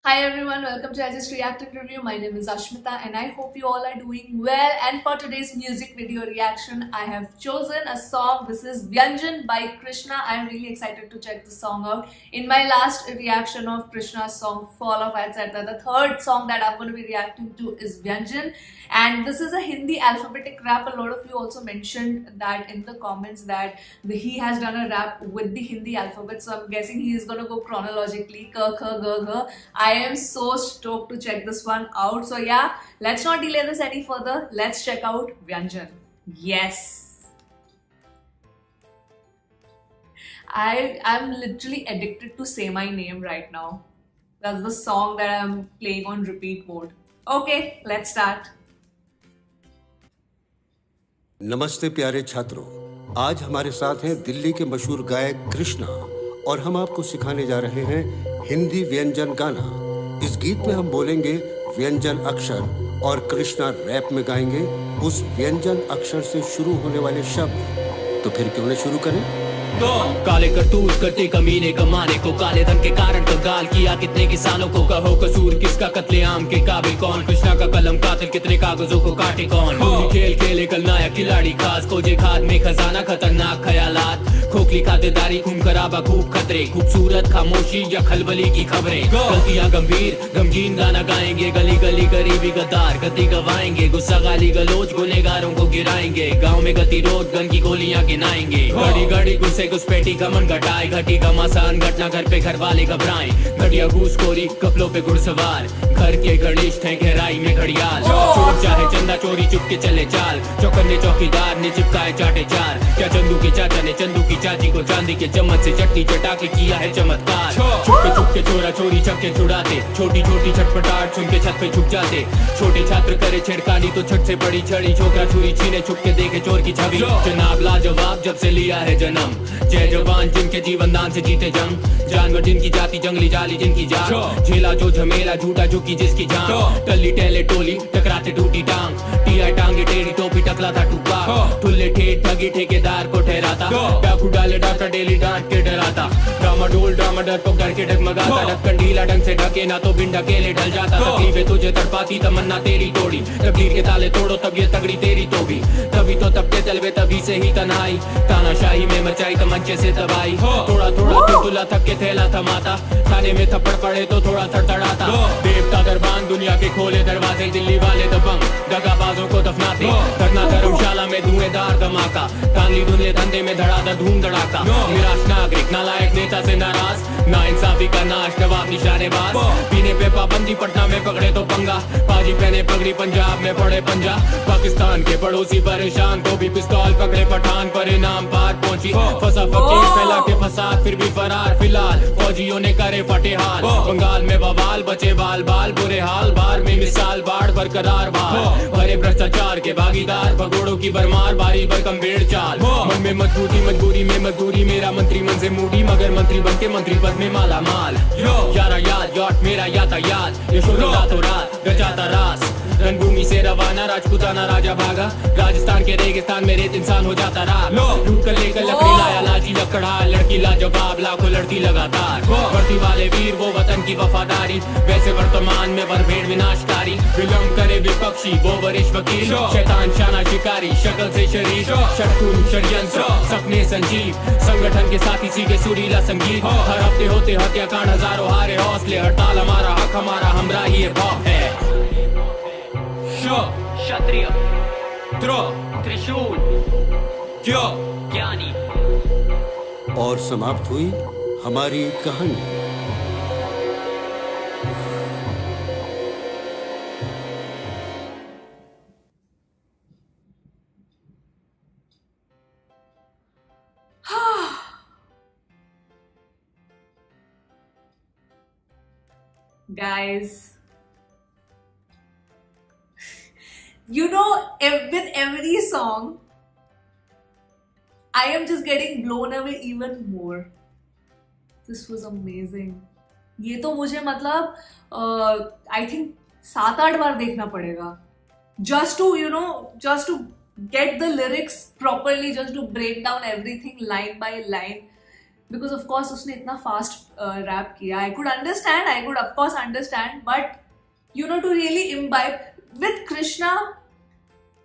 Hi everyone, welcome to I Just Reacted Review. My name is Ashmita and I hope you all are doing well. And for today's music video reaction, I have chosen a song. This is Vyanjan by Krishna. I am really excited to check the song out. In my last reaction of Krishna's song Fall Off, I said that the third song that I'm going to be reacting to is Vyanjan. And this is a Hindi alphabetic rap. A lot of you also mentioned that in the comments that he has done a rap with the Hindi alphabet. So I'm guessing he is going to go chronologically. K, K, G, G. I am so stoked to check this one out. So yeah, let's not delay this any further. Let's check out Vyanjan. Yes. I am literally addicted to Say My Name right now. That's the song that I'm playing on repeat mode. Okay, let's start. नमस्ते प्यारे छात्रों, आज हमारे साथ हैं दिल्ली के मशहूर गायक कृष्णा और हम आपको सिखाने जा रहे हैं हिंदी व्यंजन गाना। इस गीत में हम बोलेंगे व्यंजन अक्षर और कृष्णा रैप में गाएंगे उस व्यंजन अक्षर से शुरू होने वाले शब्द। तो फिर क्यों न शुरू करें? काले करतूत करते कमीने कमाने को, काले धन के कारण कंगाल किया कितने किसानों को। कहो कसूर किसका, कत्लेआम के काबिल कौन? कृष्णा का कलम कातिल, कितने कागजों को काटे कौन? खेल खेले कल नायक खिलाड़ी खास, खोजे खाद में खजाना खतरनाक ख्यालात, खोखली खातेदारी खून खराबा खूब खतरे, खूबसूरत खामोशी या खलबली की खबरें। गलतियां गंभीर गमगीन गाना गाएंगे, गली गली गरीबी गद्दार गति गवाएंगे, गुस्सा गाली गलोच गुनेगारों को गिराएंगे, गाँव में गतिरोध गन की गोलियां गिनाएंगे। घड़ी घड़ी गुस्से घुसपैठी घमन घटाए, घटी घमासान घटना घर पे घर वाले घबराएं, घटिया घूसखोरी कपलों पे घुड़सवार, घर के घनिष्ठ है गहराई में घड़ियाल, चोर चाहे चंदा चोरी चुपके चले चाल, चौकन्ने चौकीदार ने चिपकाए चाटे चार, क्या चंदू के चाचा ने चंदू की चाची को चांदी के चम्मच से चटनी चटा के किया है चमत्कार। चुपके चुपके चोरा चोरी चक्के छुड़ाते, छोटी छोटी छटपटाहट सुन के छत पे छुप जाते, छोटे छात्र करे छेड़खानी तो छत से बड़ी छड़ी, छोकरा छुरी छीने छुपके देखे चोर की छवि। जनाब लाजवाब जब से लिया है जन्म, जय जवान जिनके जीवन दान से जीते जंग, जानवर जिनकी जाति जंगली जाली जिनकी जान, झेला जो झमेला झूठा झुकी जिसकी जान, टल्ली टहले टोली टकराते टूटी टांग, टिया टांगे टेढ़ी टोपी टकला था टूपा, ठुल्ले ठेठ ठगी ठेकेदार को ठहराता, डाकू डाले डाका डेली डांट के डराता, डामाडोल ड्रामा डर को करके डगमगाता, ढक्कन ढीला ढंग से ढके ना तो बिन ढकेले ढल जाता, तकलीफें तुझे तड़पाती तमन्ना तेरी तोड़ी, तकदीर के ताले तोड़ो तब ये तगड़ी तेरी तो भी, तभी तो तबके तलवे तभी से ही तन्हाई, तानाशाही में मचाई तमंचे से तबाही, थोड़ा थोड़ा तुला थक के थैला थमाता, थाने में थप्पड़ पड़े तो थोड़ा थड़थड़ाता, देवता दरबान दुनिया के खोले दरवाजे, दिल्ली वाले दबंग दगाबाजों को दफनाते, धरना धर्मशाला में धुएंधार धमाका, कांगली दुनिया धंधे में धड़ाधड़ धूम धड़ाका, निराश नागरिक नालायक नेता से नाराज, ना इंसाफी का नाश नवाब निशानेबाज, पीने पे पाबंदी पटना में पकड़े तो पंगा, पाजी पहने पगड़ी पंजाब में पड़े पंजा, पाकिस्तान के पड़ोसी परेशान तो भी पिस्तौल पकड़े पठान पर इनाम पार पहुंची, फंसा फकीर फैला के फसाद फिर भी फरार, फिलहाल फौजियों ने करे फटे हाल, बंगाल में बवाल बचे बाल बाल, बुरे हाल बार में मिसाल बाढ़ बरकरार बार, भरे भ्रष्टाचार के भागीदार, भगोड़ों की भरमार बारी पर गंभीर चाल, मन में मजबूती मजबूरी में मजदूरी, मेरा मंत्री मन से मूडी मगर मंत्री बन के मंत्री पद में माला माल, यारा याद याट मेरा यातायात, यशोदा रातों रात गजाता रास, रणभूमि से रवाना राजपूताना राजा भागा, राजस्थान के रेगिस्तान में रेत इंसान हो जाता रहा, लूट कर लेकर लकड़ी लाया लाजी लकड़ा, लड़की लाजवाब लाखों लड़की लगातार, वर्दी वाले वीर वो वतन की वफादारी, वैसे वर्तमान में वरभेड़ विनाशकारी, विलम्ब करे विपक्षी वो वरिष्ठ वकील, शैतान शाना शिकारी शक्ल से शरीर, शत्रुन षड्यंत्र सपने संजीव, संगठन के साथी सीखे सुरीला संगीत, हर हफ्ते होते हत्याकांड हजारों हारे हौसले, हड़ताल हमारा हक हमारा हमरा ही है, क्षत्रिय त्रिशूल ज्ञानी। और समाप्त हुई हमारी कहानी। Guys, you know, with every song, I am just getting blown away even more. This was amazing. ये तो मुझे मतलब I think 7-8 बार देखना पड़ेगा. Just to, you know, just to get the lyrics properly, just to break down everything line by line. because of course उसने इतना fast rap किया. I could understand, I could of course understand, but you know, to really imbibe with Krishna,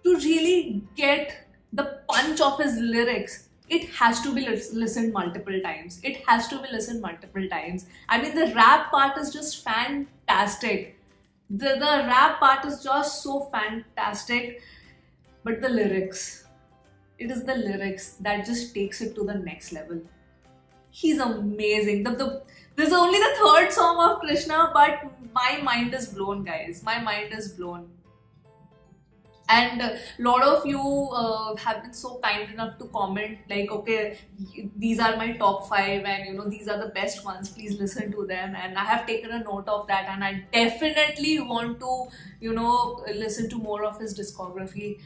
to really get the punch of his lyrics, it has to be listened multiple times. It has to be listened multiple times. I mean, the rap part is just fantastic. The rap part is just so fantastic. But the lyrics, it is the lyrics that just takes it to the next level. He's amazing. This is only the third song of Krishna, but my mind is blown, guys. My mind is blown. And a lot of you have been so kind enough to comment like, okay, these are my top 5 and you know, these are the best ones, please listen to them. And I have taken a note of that, and I definitely want to, you know, listen to more of his discography.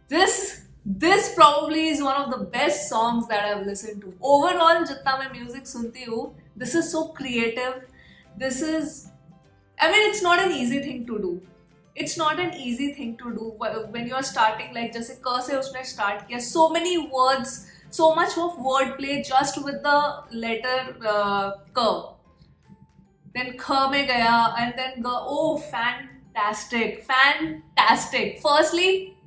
This probably is one of the best songs that I've listened to. Overall, jitna main music sunti hu, this is so creative. This is, I mean, it's not an easy thing to do. It's not an easy thing to do when you're starting, like जैसे क से उसने start किया, so many words, so much of wordplay just with the letter k. Then kh में गया, and then oh, fantastic, fantastic. Firstly,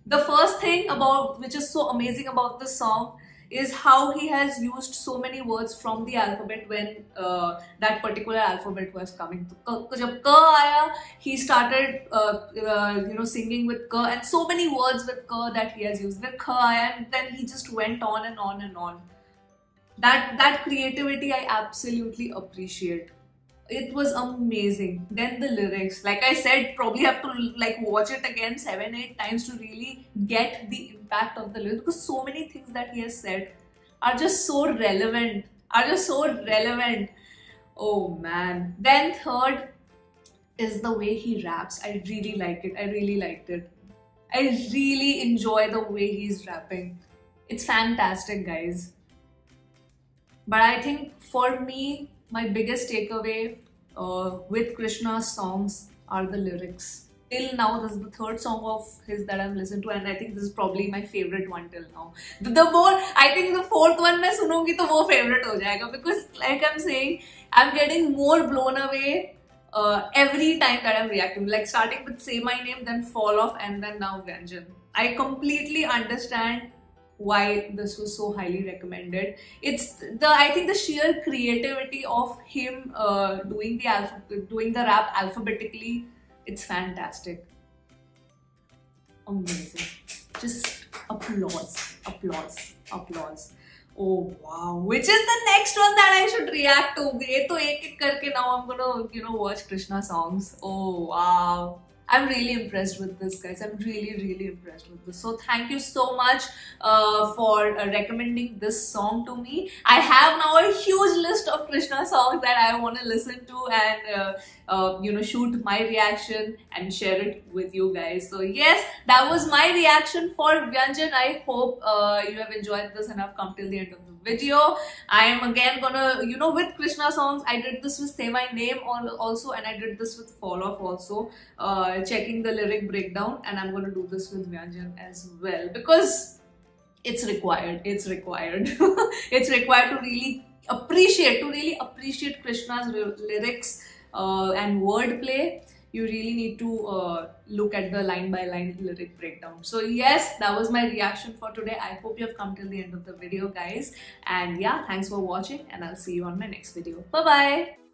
the first thing about which is so amazing about this song is how he has used so many words from the alphabet when that particular alphabet was coming. Jab ka aaya, he started you know, singing with ka, and so many words with ka that he has used. Then ka aaya, and then he just went on and on and on. That creativity I absolutely appreciate. It was amazing. Then the lyrics, like I said, probably have to like watch it again 7-8 times to really get the impact of the lyrics, because so many things that he has said are just so relevant. Oh man. Then third is the way he raps. I really like it. I really liked it. I really enjoy the way he's rapping. It's fantastic, guys. But I think for me, my biggest takeaway with Krishna's songs are the lyrics. Till now, this is the third song of his that I've listened to, and I think this is probably my favorite one till now. The more, I think the fourth one मैं सुनूंगी तो वो favorite हो जाएगा, because like I'm saying, I'm getting more blown away every time that I'm reacting. Like starting with Say My Name, then Fall Off, and then now Vyanjan. I completely understand why this was so highly recommended. It's I think the sheer creativity of him doing the rap alphabetically. It's fantastic. Amazing. Just applause. Oh wow. Which is the next one that I should react to? ये तो एक करके now I'm gonna, you know, watch Krishna songs. Oh wow. I'm really impressed with this, guys. I'm really impressed with this. So thank you so much for recommending this song to me. I have now a huge list of Krishna songs that I want to listen to and you know, shoot my reaction and share it with you guys. So yes, that was my reaction for Vyanjan. I hope you have enjoyed this and have come till the end of the video. I am again gonna, you know, with Krishna songs, I did this with Say My Name also, and I did this with Fall Off also, checking the lyric breakdown, and I'm gonna do this with Vyanjan as well, because it's required. It's required to really appreciate Krishna's lyrics and wordplay. You really need to look at the line-by-line lyric breakdown. So yes, that was my reaction for today. I hope you have come till the end of the video, guys. And yeah, thanks for watching, and I'll see you on my next video. Bye-bye!